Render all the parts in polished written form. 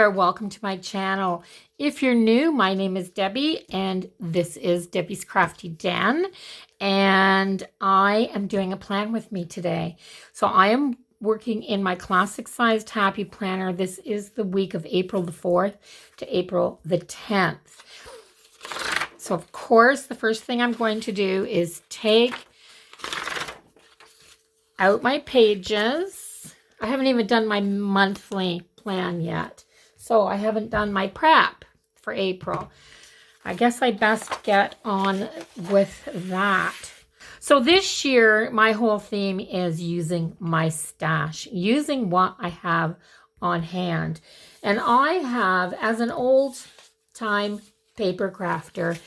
there, welcome to my channel. If you're new, my name is Debbie and this is Debbie's Crafty Den, and I am doing a plan with me today. So I am working in my classic sized happy planner. This is the week of April the 4th to April the 10th. So of course, the first thing I'm going to do is take out my pages. I haven't even done my monthly plan yet. So I haven't done my prep for April. I guess I best get on with that. So this year, my whole theme is using my stash, using what I have on hand. And I have, as an old time paper crafter,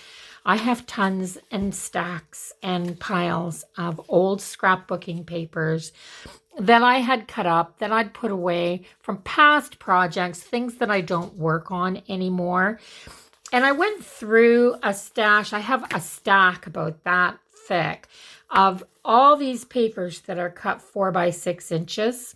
I have tons and stacks and piles of old scrapbooking papers that I had cut up, that I'd put away from past projects, things that I don't work on anymore. And I went through a stash. I have a stack about that thick of all these papers that are cut 4 by 6 inches.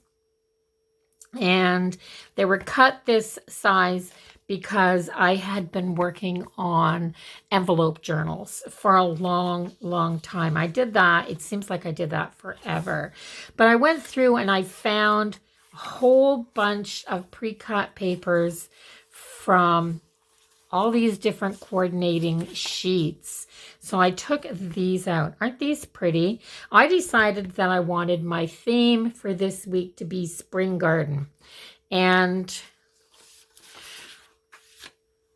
And they were cut this size because I had been working on envelope journals for a long, long time. I did that. It seems like I did that forever. But I went through and I found a whole bunch of pre-cut papers from all these different coordinating sheets. So I took these out. Aren't these pretty? I decided that I wanted my theme for this week to be spring garden. And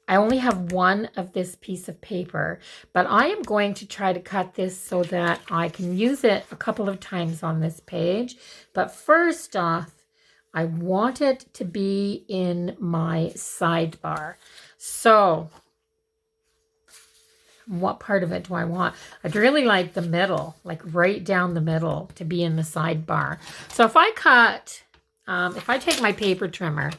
I only have one of this piece of paper, but I am going to try to cut this so that I can use it a couple of times on this page. But first off, I want it to be in my sidebar. So what part of it do I want? I'd really like the middle, like right down the middle, to be in the sidebar. So if I cut, if I take my paper trimmer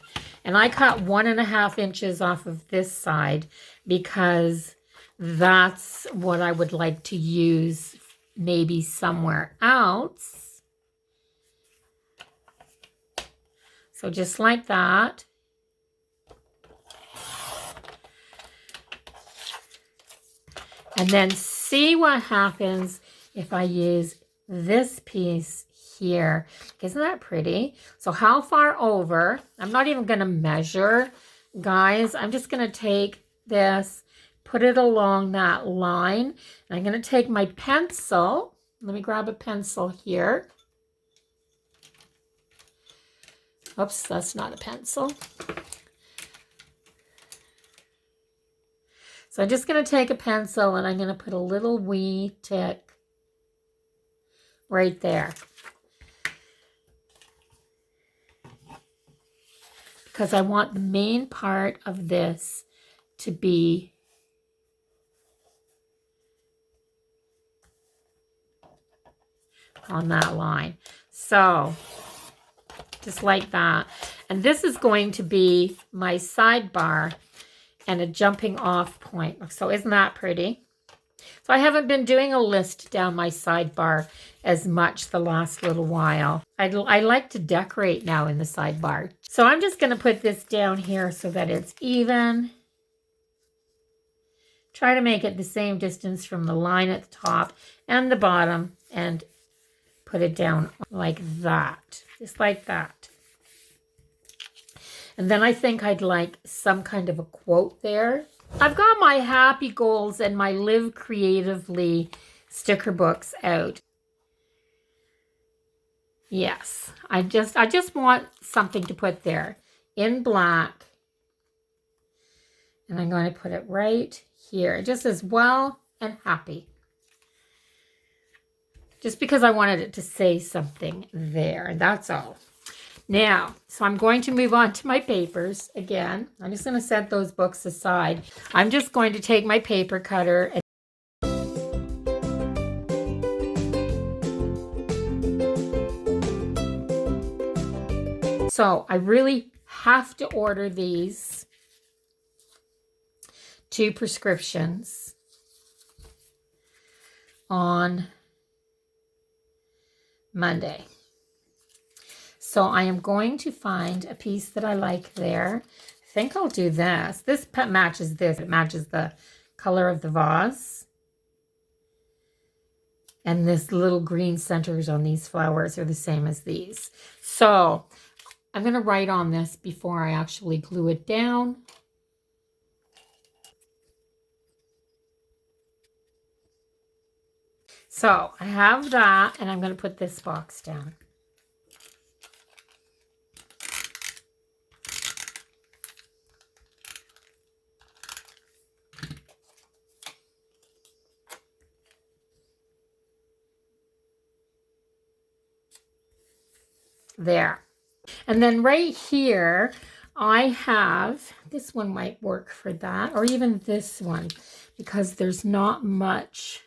and I cut 1.5 inches off of this side, because that's what I would like to use maybe somewhere else. So just like that. And then see what happens if I use this piece here. Isn't that pretty? So how far over? I'm not even going to measure, guys. I'm just going to take this, put it along that line. And I'm going to take my pencil. Let me grab a pencil here. Oops, that's not a pencil. So I'm just going to take a pencil and I'm going to put a little wee tick right there. Because I want the main part of this to be on that line. So just like that. And this is going to be my sidebar and a jumping off point. So isn't that pretty? So I haven't been doing a list down my sidebar as much the last little while. I like to decorate now in the sidebar. So I'm just going to put this down here so that it's even. Try to make it the same distance from the line at the top and the bottom, and put it down like that. Just like that. And then I think I'd like some kind of a quote there. I've got my Happy Goals and my Live Creatively sticker books out. Yes, I just want something to put there in black. And I'm going to put it right here. Just as well and happy. Just because I wanted it to say something there. That's all. Now, so I'm going to move on to my papers again. I'm just going to set those books aside. I'm just going to take my paper cutter and so I really have to order these 2 prescriptions on Monday. So I am going to find a piece that I like there. think I'll do this. This matches this. It matches the color of the vase. And this little green centers on these flowers are the same as these. So I'm going to write on this before I actually glue it down. So I have that, and I'm going to put this box down. There. And then right here, I have, this one might work for that, or even this one, because there's not much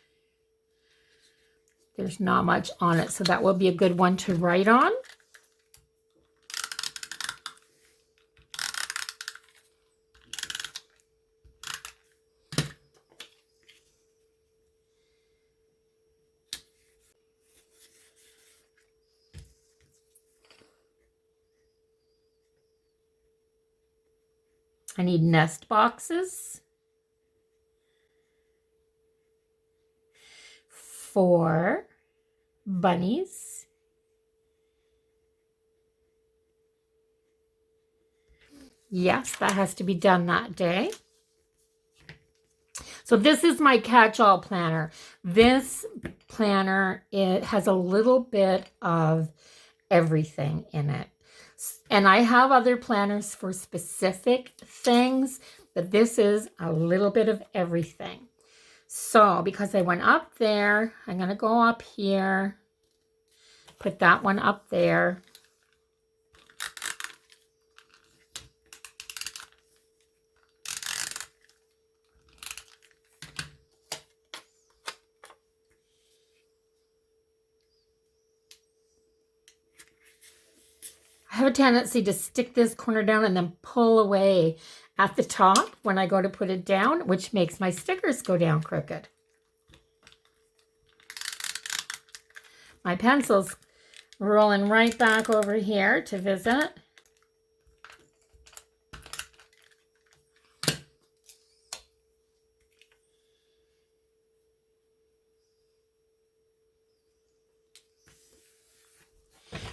on it. So that will be a good one to write on. I need nest boxes for bunnies. Yes, that has to be done that day. So this is my catch-all planner. This planner, it has a little bit of everything in it. And I have other planners for specific things, but this is a little bit of everything. So because I went up there, I'm going to go up here, put that one up there. I have a tendency to stick this corner down and then pull away at the top when I go to put it down, which makes my stickers go down crooked. My pencil's rolling right back over here to visit.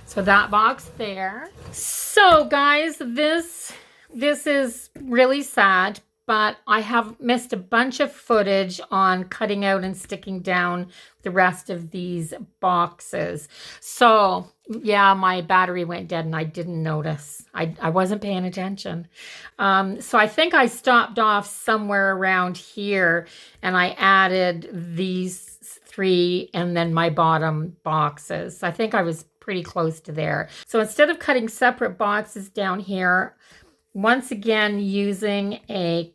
So that box there. So guys, this is really sad, but I have missed a bunch of footage on cutting out and sticking down the rest of these boxes. So yeah, my battery went dead and I didn't notice. I wasn't paying attention. So I think I stopped off somewhere around here and I added these 3 and then my bottom boxes. I think I was pretty close to there. So instead of cutting separate boxes down here, once again using a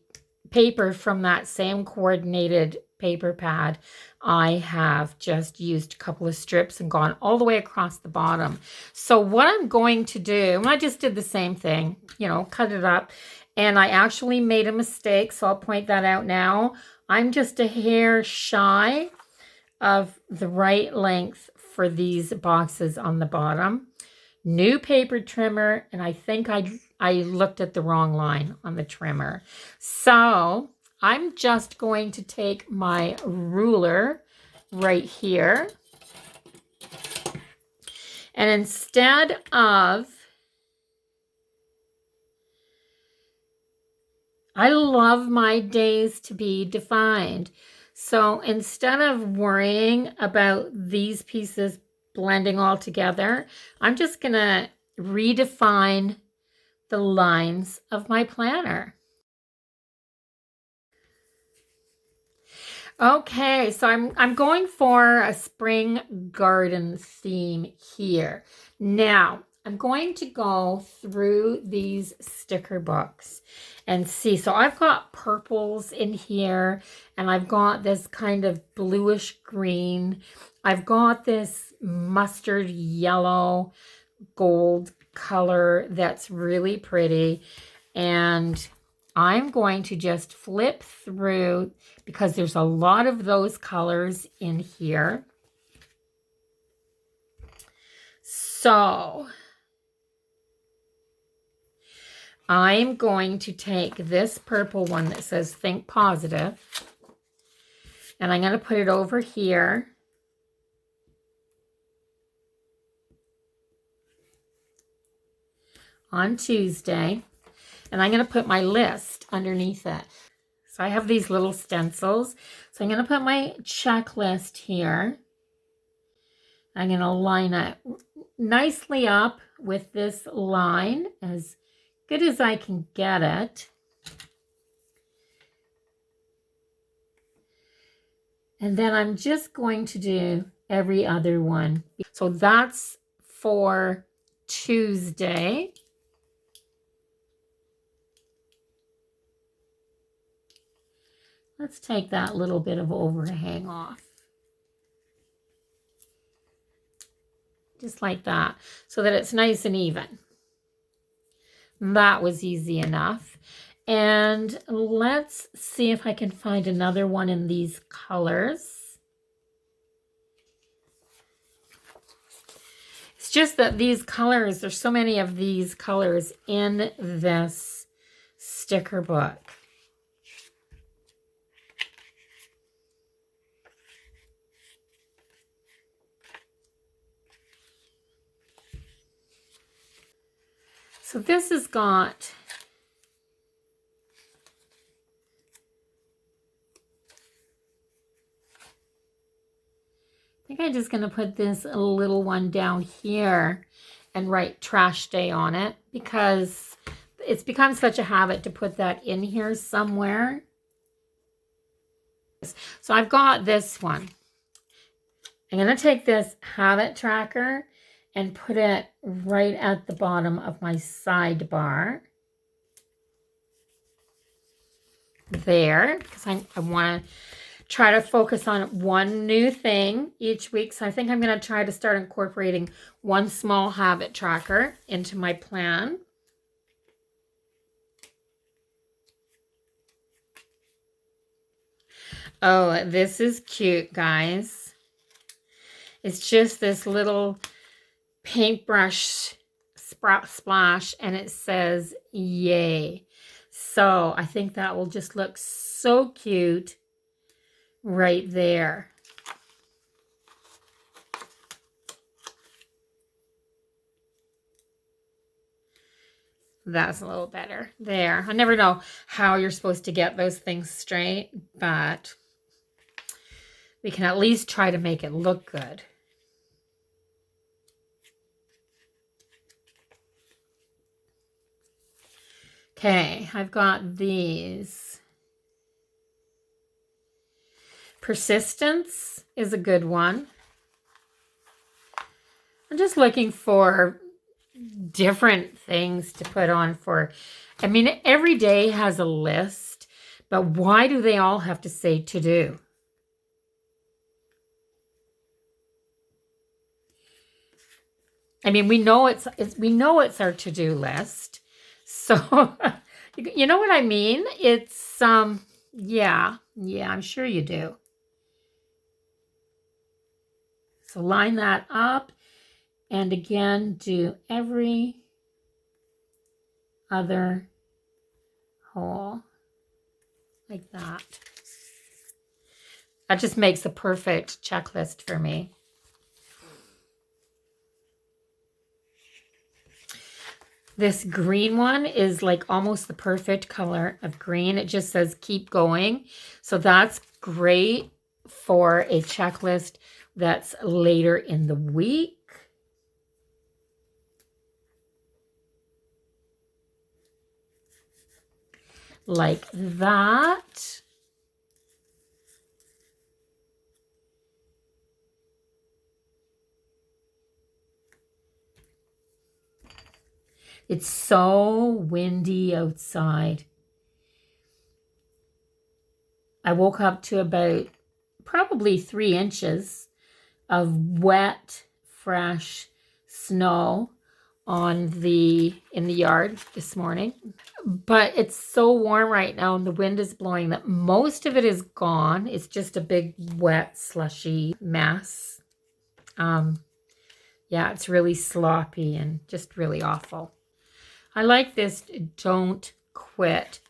paper from that same coordinated paper pad, I have just used a couple of strips and gone all the way across the bottom. So what I'm going to do, and I just did the same thing, you know, cut it up, and I actually made a mistake, so I'll point that out now. I'm just a hair shy of the right length for these boxes on the bottom. New paper trimmer, and I think I looked at the wrong line on the trimmer. So I'm just going to take my ruler right here, and instead of, I love my days to be defined. So instead of worrying about these pieces blending all together, I'm just going to redefine the lines of my planner. Okay, so I'm going for a spring garden theme here. Now, I'm going to go through these sticker books and see. So I've got purples in here, and I've got this kind of bluish green. I've got this mustard yellow gold color that's really pretty. And I'm going to just flip through because there's a lot of those colors in here. So I'm going to take this purple one that says Think Positive, and I'm going to put it over here. On Tuesday, and I'm going to put my list underneath it. So I have these little stencils. So I'm going to put my checklist here. I'm going to line it nicely up with this line as good as I can get it. And then I'm just going to do every other one. So that's for Tuesday. Let's take that little bit of overhang off. Just like that, so that it's nice and even. That was easy enough. And let's see if I can find another one in these colors. It's just that these colors, there's so many of these colors in this sticker book. So this has got I think I'm just going to put this little one down here and write trash day on it because it's become such a habit to put that in here somewhere. So I've got this one. I'm going to take this habit tracker and put it right at the bottom of my sidebar. There, because I want to try to focus on one new thing each week. So I think I'm going to try to start incorporating one small habit tracker into my plan. Oh, this is cute, guys. It's just this little paintbrush splash, and it says yay. So I think that will just look so cute right there. That's a little better there. I never know how you're supposed to get those things straight, but we can at least try to make it look good. Okay, I've got these. Persistence is a good one. I'm just looking for different things to put on for, I mean, every day has a list, but why do they all have to say to do? I mean, we know it's our to-do list. So, you know what I mean? It's, yeah, I'm sure you do. So line that up, and again, do every other hole like that. That just makes a perfect checklist for me. This green one is like almost the perfect color of green. It just says keep going. So that's great for a checklist that's later in the week. Like that. It's so windy outside. I woke up to about probably 3 inches of wet, fresh snow in the yard this morning. But it's so warm right now and the wind is blowing that most of it is gone. It's just a big wet, slushy mess. Yeah, it's really sloppy and just really awful. I like this Don't Quit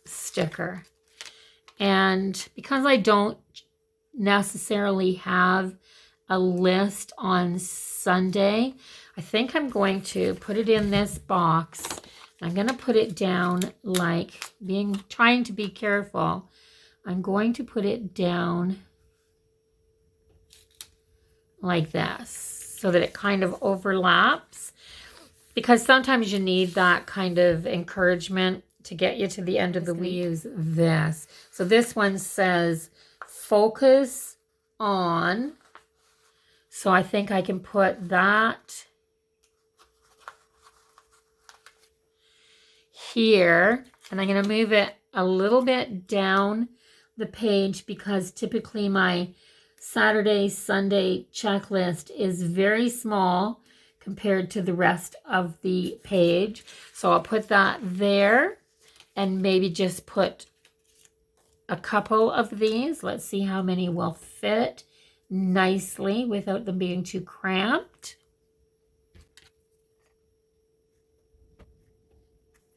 sticker. And because I don't necessarily have a list on Sunday, I think I'm going to put it in this box. I'm going to put it down like trying to be careful. I'm going to put it down like this so that it kind of overlaps, because sometimes you need that kind of encouragement to get you to the end of the week. Use this. So this one says focus on. So I think I can put that here, and I'm going to move it a little bit down the page because typically my Saturday, Sunday checklist is very small compared to the rest of the page. So I'll put that there and maybe just put a couple of these. Let's see how many will fit nicely without them being too cramped.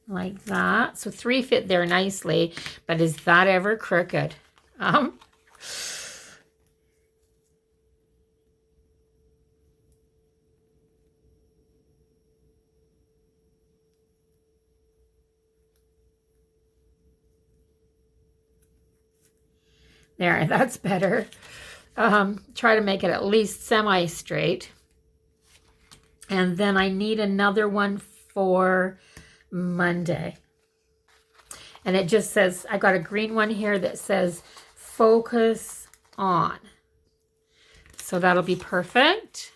Like that. So 3 fit there nicely, but is that ever crooked? There, that's better. Try to make it at least semi-straight. And then I need another one for Monday. And it just says, I got a green one here that says focus on. So that'll be perfect.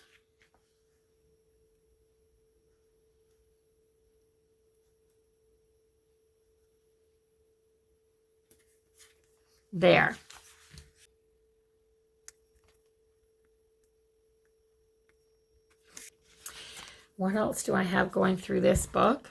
There. What else do I have going through this book?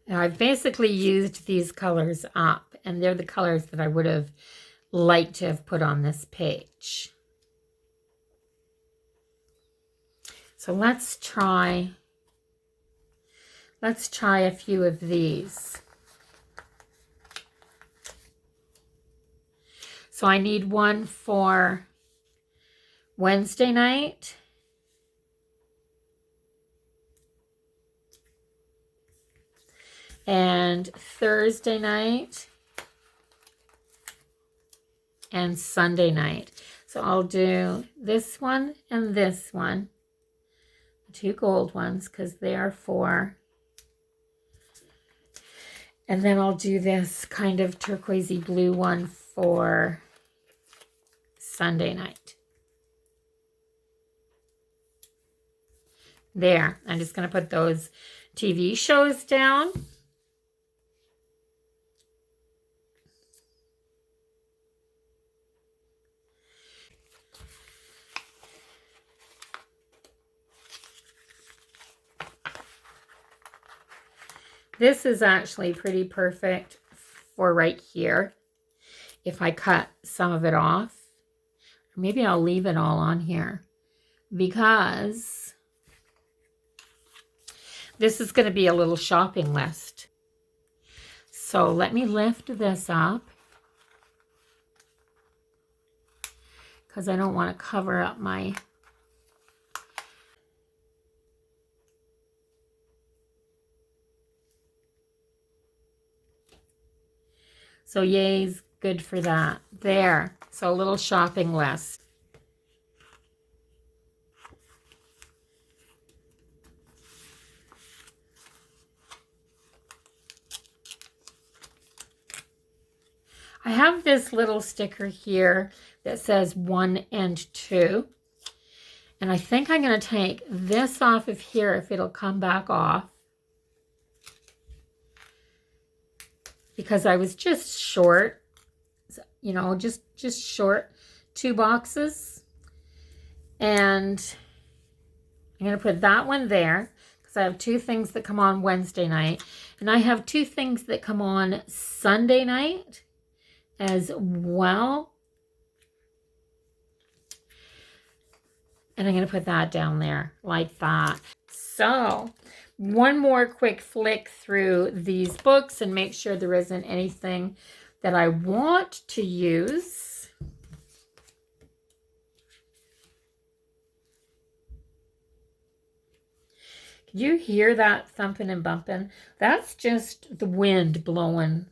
Now I've basically used these colors up, and they're the colors that I would have liked to have put on this page. So let's try a few of these. So I need one for Wednesday night. And Thursday night. And Sunday night. So I'll do this one and this one. 2 gold ones because they are for. And then I'll do this kind of turquoisey blue one for Sunday night. There. I'm just going to put those TV shows down. This is actually pretty perfect for right here. If I cut some of it off, maybe I'll leave it all on here because this is going to be a little shopping list. So let me lift this up because I don't want to cover up my... So yay's good for that. There. So a little shopping list. I have this little sticker here that says 1 and 2. And I think I'm going to take this off of here if it'll come back off. Because I was just short, you know, just short 2 boxes. And I'm going to put that one there because I have 2 things that come on Wednesday night. And I have 2 things that come on Sunday night as well. And I'm going to put that down there like that. So one more quick flick through these books and make sure there isn't anything that I want to use. Can you hear that thumping and bumping? That's just the wind blowing.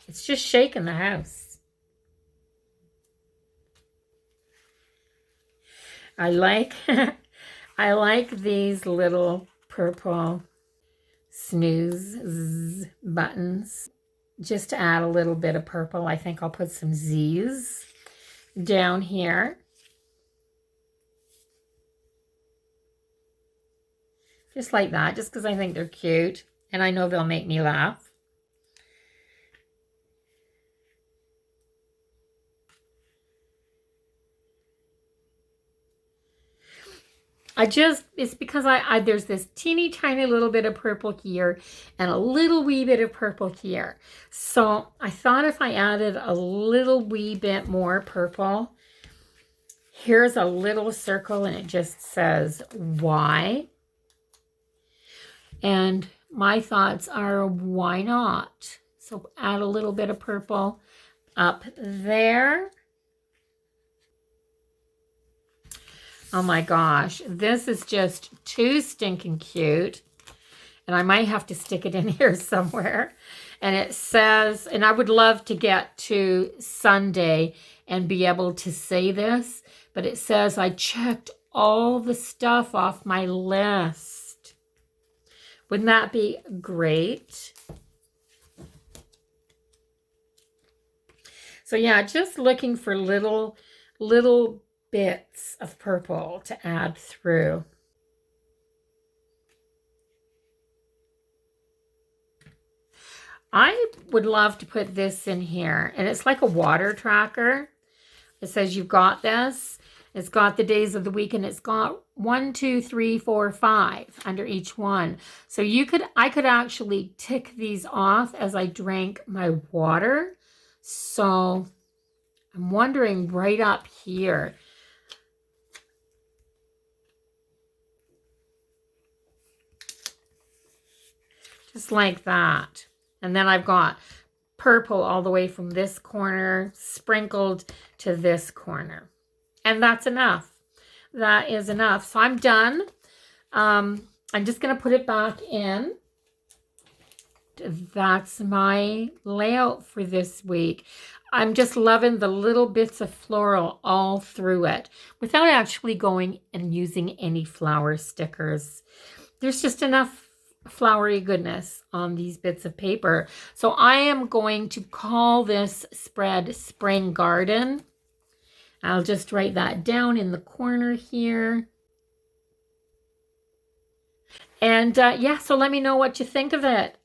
It's just shaking the house. I like I like these little purple snooze buttons. Just to add a little bit of purple, I think I'll put some Z's down here. Just like that, just because I think they're cute. And I know they'll make me laugh. It's because there's this teeny tiny little bit of purple here and a little wee bit of purple here. So I thought if I added a little wee bit more purple, here's a little circle and it just says why. And my thoughts are, why not? So add a little bit of purple up there. Oh my gosh, this is just too stinking cute. And I might have to stick it in here somewhere. And it says, and I would love to get to Sunday and be able to say this, but it says, I checked all the stuff off my list. Wouldn't that be great? So yeah, just looking for little bits of purple to add through. I would love to put this in here, and it's like a water tracker. It says you've got this. It's got the days of the week, and it's got 1, 2, 3, 4, 5 under each one. So I could actually tick these off as I drank my water. So I'm wondering right up here. Just like that. And then I've got purple all the way from this corner sprinkled to this corner. And that's enough. That is enough. So I'm done. I'm just going to put it back in. That's my layout for this week. I'm just loving the little bits of floral all through it without actually going and using any flower stickers. There's just enough flowery goodness on these bits of paper. So I am going to call this spread Spring Garden. I'll just write that down in the corner here. And yeah, so let me know what you think of it.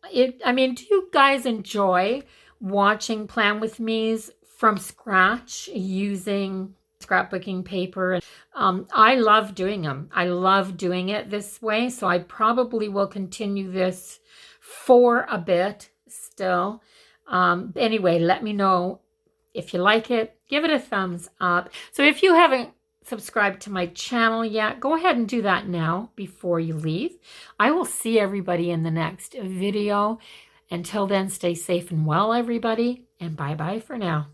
I mean, do you guys enjoy watching Plan With Me's from scratch using scrapbooking paper? I love doing them. I love doing it this way. So I probably will continue this for a bit still. Anyway, let me know if you like it. Give it a thumbs up. So if you haven't subscribed to my channel yet, go ahead and do that now before you leave. I will see everybody in the next video. Until then, stay safe and well, everybody, and bye-bye for now.